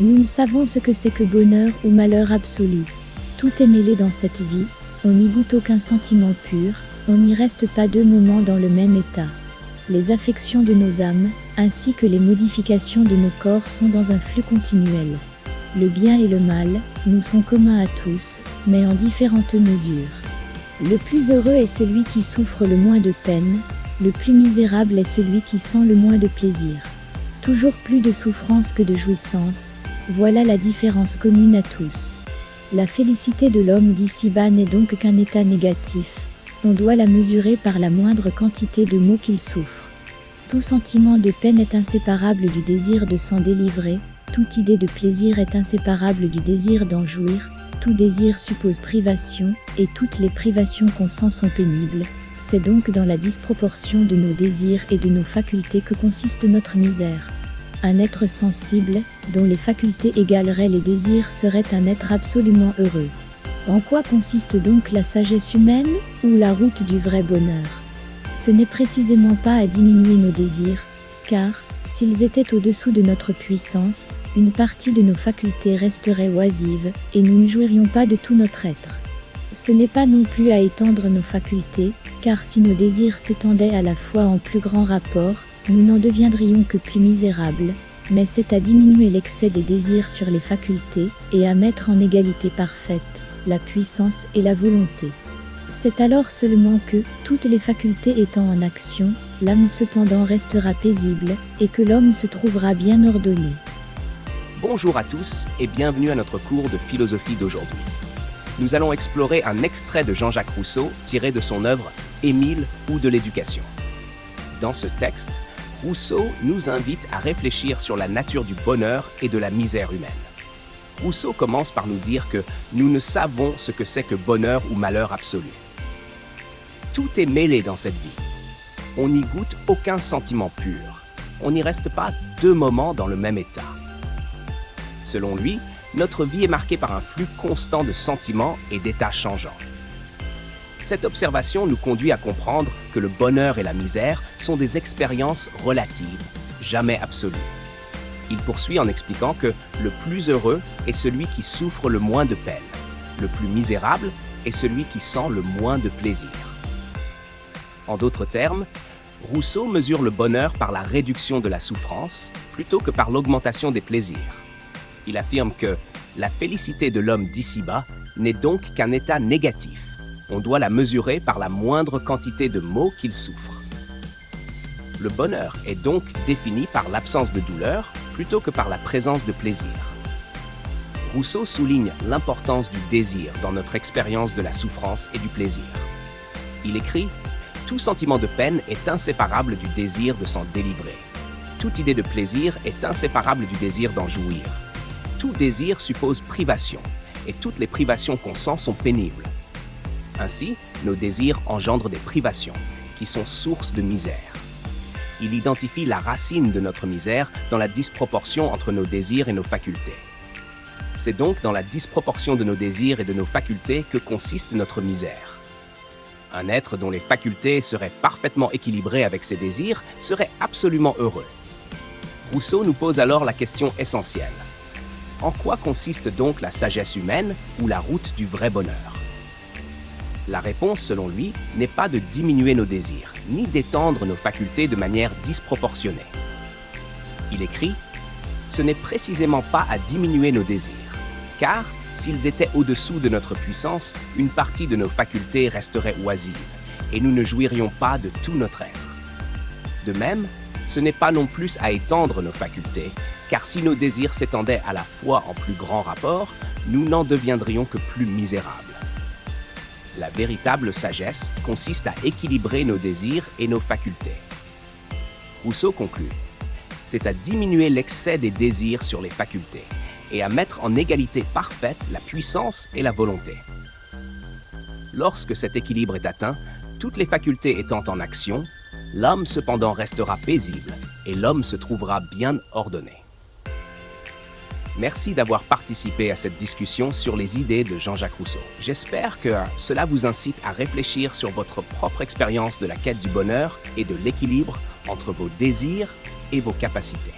Nous ne savons ce que c'est que bonheur ou malheur absolu. Tout est mêlé dans cette vie, on n'y goûte aucun sentiment pur, on n'y reste pas 2 moments dans le même état. Les affections de nos âmes, ainsi que les modifications de nos corps sont dans un flux continuel. Le bien et le mal, nous sont communs à tous, mais en différentes mesures. Le plus heureux est celui qui souffre le moins de peine, le plus misérable est celui qui sent le moins de plaisir. Toujours plus de souffrance que de jouissance, voilà la différence commune à tous. La félicité de l'homme d'ici-bas n'est donc qu'un état négatif, on doit la mesurer par la moindre quantité de maux qu'il souffre. Tout sentiment de peine est inséparable du désir de s'en délivrer, toute idée de plaisir est inséparable du désir d'en jouir, tout désir suppose privation, et toutes les privations qu'on sent sont pénibles. C'est donc dans la disproportion de nos désirs et de nos facultés que consiste notre misère. Un être sensible, dont les facultés égaleraient les désirs, serait un être absolument heureux. En quoi consiste donc la sagesse humaine, ou la route du vrai bonheur? Ce n'est précisément pas à diminuer nos désirs, car, s'ils étaient au-dessous de notre puissance, une partie de nos facultés resterait oisive, et nous ne jouirions pas de tout notre être. Ce n'est pas non plus à étendre nos facultés, car si nos désirs s'étendaient à la fois en plus grand rapport, nous n'en deviendrions que plus misérables, mais c'est à diminuer l'excès des désirs sur les facultés, et à mettre en égalité parfaite la puissance et la volonté. C'est alors seulement que, toutes les facultés étant en action, l'âme cependant restera paisible, et que l'homme se trouvera bien ordonné. Bonjour à tous et bienvenue à notre cours de philosophie d'aujourd'hui. Nous allons explorer un extrait de Jean-Jacques Rousseau tiré de son œuvre Émile ou de l'éducation. Dans ce texte, Rousseau nous invite à réfléchir sur la nature du bonheur et de la misère humaine. Rousseau commence par nous dire que nous ne savons ce que c'est que bonheur ou malheur absolu. Tout est mêlé dans cette vie. On n'y goûte aucun sentiment pur. On n'y reste pas 2 moments dans le même état. Selon lui, notre vie est marquée par un flux constant de sentiments et d'états changeants. Cette observation nous conduit à comprendre que le bonheur et la misère sont des expériences relatives, jamais absolues. Il poursuit en expliquant que le plus heureux est celui qui souffre le moins de peine, le plus misérable est celui qui sent le moins de plaisir. En d'autres termes, Rousseau mesure le bonheur par la réduction de la souffrance plutôt que par l'augmentation des plaisirs. Il affirme que la félicité de l'homme d'ici-bas n'est donc qu'un état négatif. On doit la mesurer par la moindre quantité de maux qu'il souffre. Le bonheur est donc défini par l'absence de douleur plutôt que par la présence de plaisir. Rousseau souligne l'importance du désir dans notre expérience de la souffrance et du plaisir. Il écrit « Tout sentiment de peine est inséparable du désir de s'en délivrer. Toute idée de plaisir est inséparable du désir d'en jouir. Tout désir suppose privation, et toutes les privations qu'on sent sont pénibles. Ainsi, nos désirs engendrent des privations, qui sont source de misère. Il identifie la racine de notre misère dans la disproportion entre nos désirs et nos facultés. C'est donc dans la disproportion de nos désirs et de nos facultés que consiste notre misère. Un être dont les facultés seraient parfaitement équilibrées avec ses désirs serait absolument heureux. Rousseau nous pose alors la question essentielle. En quoi consiste donc la sagesse humaine ou la route du vrai bonheur? La réponse, selon lui, n'est pas de diminuer nos désirs, ni d'étendre nos facultés de manière disproportionnée. Il écrit « Ce n'est précisément pas à diminuer nos désirs, car, s'ils étaient au-dessous de notre puissance, une partie de nos facultés resterait oisive, et nous ne jouirions pas de tout notre être. De même, ce n'est pas non plus à étendre nos facultés, car si nos désirs s'étendaient à la fois en plus grand rapport, nous n'en deviendrions que plus misérables. La véritable sagesse consiste à équilibrer nos désirs et nos facultés. » Rousseau conclut « C'est à diminuer l'excès des désirs sur les facultés et à mettre en égalité parfaite la puissance et la volonté. Lorsque cet équilibre est atteint, toutes les facultés étant en action, l'homme cependant restera paisible et l'homme se trouvera bien ordonné. » Merci d'avoir participé à cette discussion sur les idées de Jean-Jacques Rousseau. J'espère que cela vous incite à réfléchir sur votre propre expérience de la quête du bonheur et de l'équilibre entre vos désirs et vos capacités.